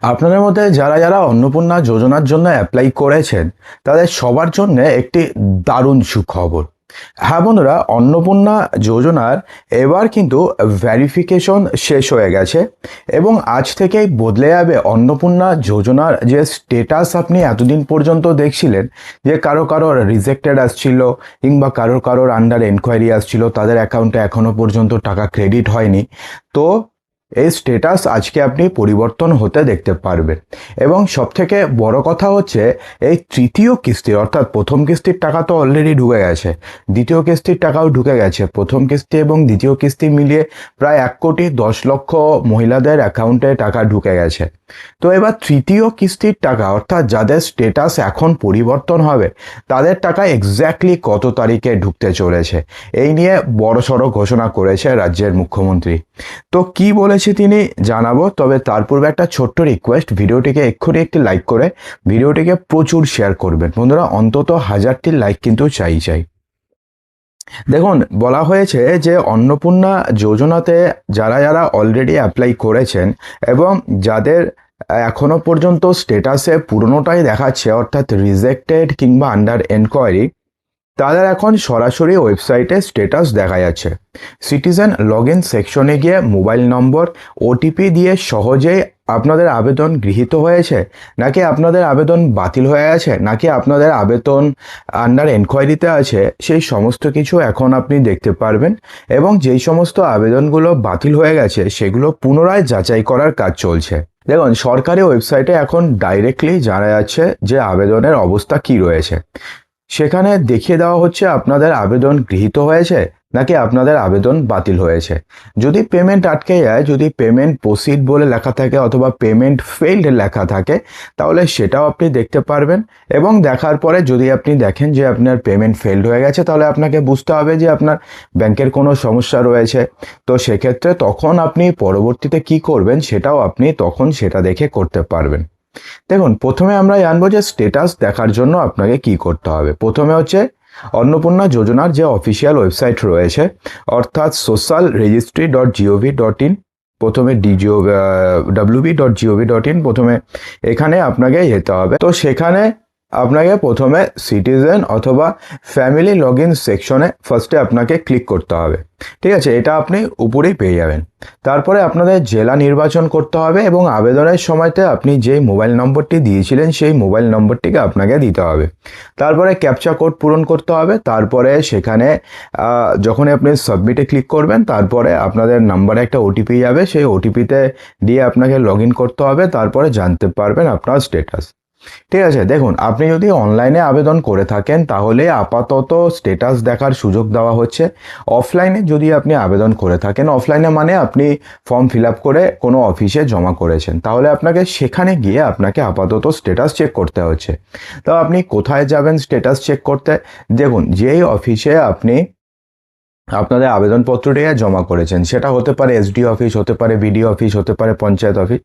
আপনাদের মধ্যে যারা যারা অন্নপূর্ণা যোজনার জন্য অ্যাপ্লাই করেছেন তাদের সবার জন্য একটি দারুণ সুখবর। হ্যাঁ বন্ধুরা, অন্নপূর্ণা যোজনার এবার কিন্তু ভেরিফিকেশন শেষ হয়ে গেছে এবং আজ থেকেই বদলে যাবে অন্নপূর্ণা যোজনার যে স্টেটাস আপনি এতদিন পর্যন্ত দেখছিলেন, যে কারো কারোর রিজেক্টেড আসছিল কিংবা কারোর আন্ডার এনকোয়ারি আসছিল, তাদের অ্যাকাউন্টে এখনও পর্যন্ত টাকা ক্রেডিট হয়নি। তো এই স্ট্যাটাস আজকে আপনি পরিবর্তন হতে দেখতে পারবেন। এবং সবথেকে বড় কথা হচ্ছে, এই তৃতীয় কিস্তির অর্থাৎ প্রথম কিস্তির টাকা তো অলরেডি ঢুকে গেছে, দ্বিতীয় কিস্তির টাকাও ঢুকে গেছে। প্রথম কিস্তি এবং দ্বিতীয় কিস্তি মিলিয়ে প্রায় 1,10,00,000 মহিলাদের অ্যাকাউন্টে টাকা ঢুকে গেছে। তো এবার তৃতীয় কিস্তির টাকা অর্থাৎ যাদের স্ট্যাটাস এখন পরিবর্তন হবে তাদের টাকা এক্স্যাক্টলি কত তারিখে ঢুকতে চলেছে, এই নিয়ে বড়সড় ঘোষণা করেছে রাজ্যের মুখ্যমন্ত্রী। তো কি বলেছে তিনি জানাবো, তবে তার পূর্বে একটা ছোট্ট রিকোয়েস্ট, ভিডিওটিকে এক্ষুনি একটি লাইক করে ভিডিওটিকে প্রচুর শেয়ার করবেন বন্ধুরা। অন্তত 1000টি লাইক কিন্তু চাই। দেখুন, বলা হয়েছে যে অন্নপূর্ণা যোজনাতে যারা যারা অলরেডি অ্যাপ্লাই করেছেন এবং যাদের এখনো পর্যন্ত স্ট্যাটাসে পুরনোটাই দেখাচ্ছে অর্থাৎ রিজেক্টেড কিংবা আন্ডার এনকোয়ারি, তাদের এখন সরাসরি ওয়েবসাইটে স্ট্যাটাস দেখা যাচ্ছে। সিটিজেন লগ ইন সেকশনে গিয়ে মোবাইল নম্বর, ওটিপি দিয়ে সহজেই আপনাদের আবেদন গৃহীত হয়েছে নাকি আপনাদের আবেদন বাতিল হয়ে গেছে নাকি আপনাদের আবেদন আন্ডার এনকোয়ারিতে আছে, সেই সমস্ত কিছু এখন আপনি দেখতে পারবেন। এবং যেই সমস্ত আবেদনগুলো বাতিল হয়ে গেছে সেগুলো পুনরায় যাচাই করার কাজ চলছে। দেখুন, সরকারি ওয়েবসাইটে এখন ডাইরেক্টলি জানা যাচ্ছে যে আবেদনের অবস্থা কি রয়েছে। সেখানে দেখিয়ে দেওয়া হচ্ছে আপনাদের আবেদন গৃহীত হয়েছে নাকি আপনাদের আবেদন বাতিল হয়েছে। যদি পেমেন্ট আটকে যায়, যদি পেমেন্ট প্রসিড বলে লেখা থাকে অথবা পেমেন্ট ফেইল্ড লেখা থাকে, তাহলে সেটাও আপনি দেখতে পারবেন। এবং দেখার পরে যদি আপনি দেখেন যে আপনার পেমেন্ট ফেইল্ড হয়ে গেছে, তাহলে আপনাকে বুঝতে হবে যে আপনার ব্যাংকের কোনো সমস্যা রয়েছে। তো সেক্ষেত্রে তখন আপনি পরবর্তীতে কি করবেন সেটাও আপনি তখন সেটা দেখে করতে পারবেন। দেখুন, প্রথমে আমরা জানবো যে স্ট্যাটাস দেখার জন্য আপনাকে কি করতে হবে। প্রথমে হচ্ছে অন্নপূর্ণা যোজনার যে অফিসিয়াল ওয়েবসাইট রয়েছে অর্থাৎ social registry.gov.in, প্রথমে wb.gov.in, প্রথমে এখানে আপনাকে যেতে হবে। তো সেখানে আপনাকে প্রথমে সিটিজেন অথবা ফ্যামিলি লগ ইন সেকশনে ফার্স্টে আপনাকে ক্লিক করতে হবে। ঠিক আছে, এটা আপনি উপরেই পেয়ে যাবেন। তারপরে আপনাদের জেলা নির্বাচন করতে হবে এবং আবেদনের সময়তে আপনি যেই মোবাইল নম্বরটি দিয়েছিলেন সেই মোবাইল নম্বরটিকে আপনাকে দিতে হবে। তারপরে ক্যাপচা কোড পূরণ করতে হবে। তারপরে সেখানে যখনই আপনি সাবমিটে ক্লিক করবেন, তারপরে আপনাদের নাম্বারে একটা ওটিপি যাবে, সেই ওটিপিতে দিয়ে আপনাকে লগ ইন করতে হবে। তারপরে জানতে পারবেন আপনার স্ট্যাটাস। ঠিক আছে, দেখুন, আপনি যদি অনলাইনে আবেদন করে থাকেন তাহলে আপাতত স্ট্যাটাস দেখার সুযোগ দেওয়া হচ্ছে। অফলাইনে যদি আপনি আবেদন করে থাকেন, অফলাইনে মানে আপনি ফর্ম ফিল আপ করে কোনো অফিসে জমা করেছেন, তাহলে আপনাকে সেখানে গিয়ে আপনাকে আপাতত স্ট্যাটাস চেক করতে হচ্ছে। তো আপনি কোথায় যাবেন স্ট্যাটাস চেক করতে? দেখুন, যেই অফিসে আপনি আপনাদের আবেদনপত্রটি জমা করেছেন, সেটা হতে পারে এসডি অফিস, হতে পারে বিডিও অফিস, হতে পারে পঞ্চায়েত অফিস,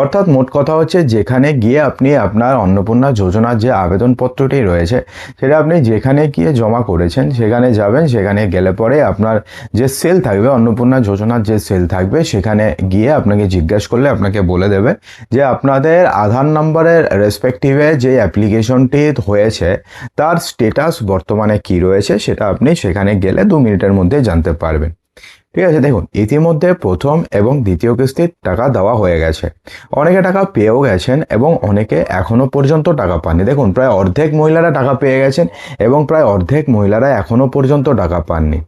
অর্থাৎ মোট কথা হচ্ছে যেখানে গিয়ে আপনি আপনার অন্নপূর্ণা যোজনার যে আবেদনপত্রটি রয়েছে সেটা আপনি যেখানে গিয়ে জমা করেছেন সেখানে যাবেন। সেখানে গেলে পরে আপনার যে সেল থাকবে, অন্নপূর্ণা যোজনার যে সেল থাকবে, সেখানে গিয়ে আপনাকে জিজ্ঞাসা করলে আপনাকে বলে দেবে যে আপনাদের আধার নম্বরের রেসপেক্টিভে যে অ্যাপ্লিকেশনটি হয়েছে তার স্ট্যাটাস বর্তমানে কি রয়েছে, সেটা আপনি সেখানে গেলে 2 মিনিটের মধ্যে জানতে পারবেন। ঠিক আছে, দেখুন, ইতিমধ্যে প্রথম এবং দ্বিতীয় কিস্তির টাকা দেওয়া হয়ে গেছে। অনেকে টাকা পেয়েও গেছেন এবং অনেকে এখনো পর্যন্ত টাকা পাননি। দেখুন, প্রায় অর্ধেক মহিলারা টাকা পেয়ে গেছেন এবং প্রায় অর্ধেক মহিলারা এখনো পর্যন্ত টাকা পাননি।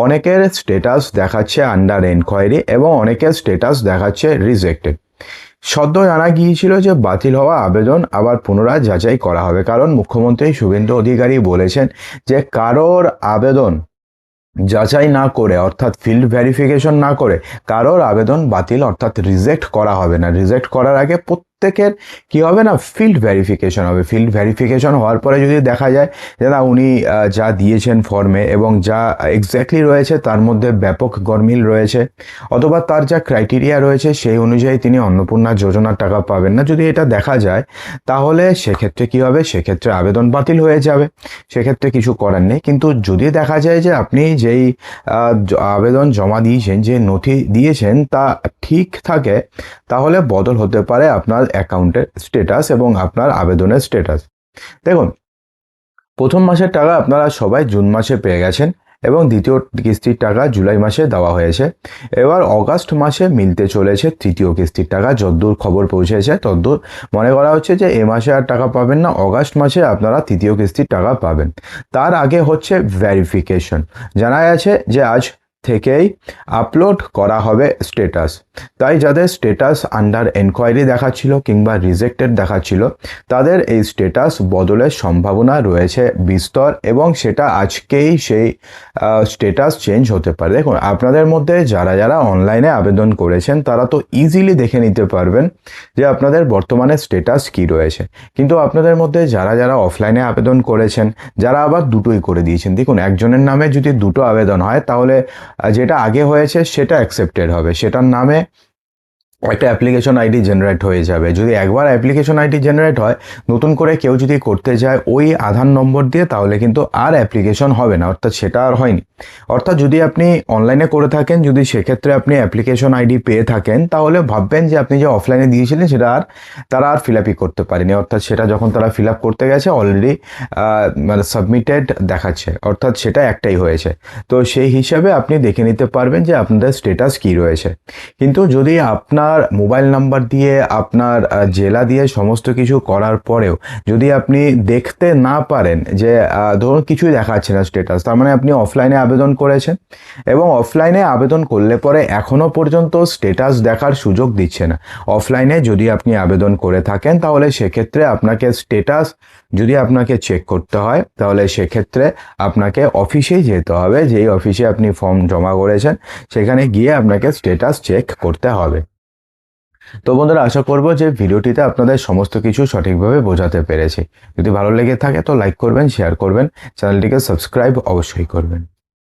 অনেকের স্ট্যাটাস দেখাচ্ছে আন্ডার এনকোয়ারি এবং অনেকের স্ট্যাটাস দেখাচ্ছে রিজেক্টেড। সদ্য জানা গিয়েছিল যে বাতিল হওয়া আবেদন আবার পুনরায় যাচাই করা হবে, কারণ মুখ্যমন্ত্রী শুভেন্দু অধিকারী বলেছেন যে কারোর আবেদন যাচাই না করে অর্থাৎ ফিল্ড ভেরিফিকেশন না করে কারোর আবেদন বাতিল অর্থাৎ রিজেক্ট করা হবে না। রিজেক্ট করার আগে প্রত্যেকের কি হবে না, ফিল্ড ভেরিফিকেশন হবে। ফিল্ড ভেরিফিকেশন হওয়ার পরে যদি দেখা যায় যে না, উনি যা দিয়েছেন ফর্মে এবং যা এক্স্যাক্টলি রয়েছে তার মধ্যে ব্যাপক গরমিল রয়েছে, অথবা তার যা ক্রাইটেরিয়া রয়েছে সেই অনুযায়ী তিনি অন্নপূর্ণা যোজনার টাকা পাবেন না, যদি এটা দেখা যায় তাহলে সেক্ষেত্রে কি হবে, সেক্ষেত্রে আবেদন বাতিল হয়ে যাবে, সেক্ষেত্রে কিছু করার নেই। কিন্তু যদি দেখা যায় যে আপনি যেই আবেদন জমা দিয়েছেন, যে নথি দিয়েছেন তা ঠিক থাকে, তাহলে বদল হতে পারে আপনার অ্যাকাউন্টের স্ট্যাটাস এবং আপনার আবেদনের স্ট্যাটাস। দেখুন, প্রথম মাসের টাকা আপনারা সবাই জুন মাসে পেয়ে গেছেন এবং দ্বিতীয় কিস্তির টাকা জুলাই মাসে দেওয়া হয়েছে। এবার অগাস্ট মাসে মিলতে চলেছে তৃতীয় কিস্তির টাকা, যদ্দূর খবর পৌঁছেছে তদ্দূর মনে করা হচ্ছে যে এ মাসে আর টাকা পাবেন না, অগাস্ট মাসে আপনারা তৃতীয় কিস্তির টাকা পাবেন। তার আগে হচ্ছে ভেরিফিকেশন। জানা গেছে যে আজ থেকেই আপলোড করা হবে স্ট্যাটাস, তাই যাদের স্ট্যাটাস আন্ডার এনকোয়ারি দেখাচ্ছিল কিংবা রিজেক্টেড দেখাচ্ছিল তাদের এই স্ট্যাটাস বদলের সম্ভাবনা রয়েছে বিস্তর এবং সেটা আজকেই সেই স্ট্যাটাস চেঞ্জ হতে পারে। দেখুন, আপনাদের মধ্যে যারা যারা অনলাইনে আবেদন করেছেন তারা তো ইজিলি দেখে নিতে পারবেন যে আপনাদের বর্তমানে স্ট্যাটাস কী রয়েছে, কিন্তু আপনাদের মধ্যে যারা যারা অফলাইনে আবেদন করেছেন, যারা আবার দুটোই করে দিয়েছেন, দেখুন একজনের নামে যদি দুটো আবেদন হয় তাহলে যেটা আগে হয়েছে সেটা অ্যাকসেপ্টেড হবে, সেটার নামে একটা অ্যাপ্লিকেশন আইডি জেনারেট হয়ে যাবে। যদি একবার অ্যাপ্লিকেশন আইডি জেনারেট হয়, নতুন করে কেউ যদি করতে যায় ওই আধার নম্বর দিয়ে, তাহলে কিন্তু আর অ্যাপ্লিকেশন হবে না, অর্থাৎ সেটা আর হয়নি। অর্থাৎ যদি আপনি অনলাইনে করে থাকেন, যদি সেক্ষেত্রে আপনি অ্যাপ্লিকেশন আইডি পেয়ে থাকেন, তাহলে ভাববেন যে আপনি যে অফলাইনে দিয়েছিলেন সেটা আর তারা আর ফিল আপই করতে পারেনি, অর্থাৎ সেটা যখন তারা ফিল আপ করতে গেছে অলরেডি মানে সাবমিটেড দেখাচ্ছে, অর্থাৎ সেটা একটাই হয়েছে। তো সেই হিসাবে আপনি দেখে নিতে পারবেন যে আপনাদের স্ট্যাটাস কী রয়েছে। কিন্তু যদি আপনার মোবাইল নাম্বার দিয়ে, আপনার জেলা দিয়ে সমস্ত কিছু করার পরেও যদি আপনি দেখতে না পারেন যে ধরুন কিছুই দেখাচ্ছে না স্ট্যাটাস, তার মানে আপনি অফলাইনে আবেদন করেছেন এবং অফলাইনে আবেদন করলে পরে এখনও পর্যন্ত স্ট্যাটাস দেখার সুযোগ দিচ্ছে না। অফলাইনে যদি আপনি আবেদন করে থাকেন তাহলে সেক্ষেত্রে আপনাকে স্ট্যাটাস যদি আপনাকে চেক করতে হয় তাহলে সেক্ষেত্রে আপনাকে অফিসেই যেতে হবে, যেই অফিসে আপনি ফর্ম জমা করেছেন সেখানে গিয়ে আপনাকে স্ট্যাটাস চেক করতে হবে। তো বন্ধুরা, আশা করব যে ভিডিওটিতে আপনাদের সমস্ত কিছু সঠিকভাবে বোঝাতে পেরেছি। যদি ভালো লেগে থাকে তো লাইক করবেন, শেয়ার করবেন, চ্যানেলটিকে সাবস্ক্রাইব অবশ্যই করবেন।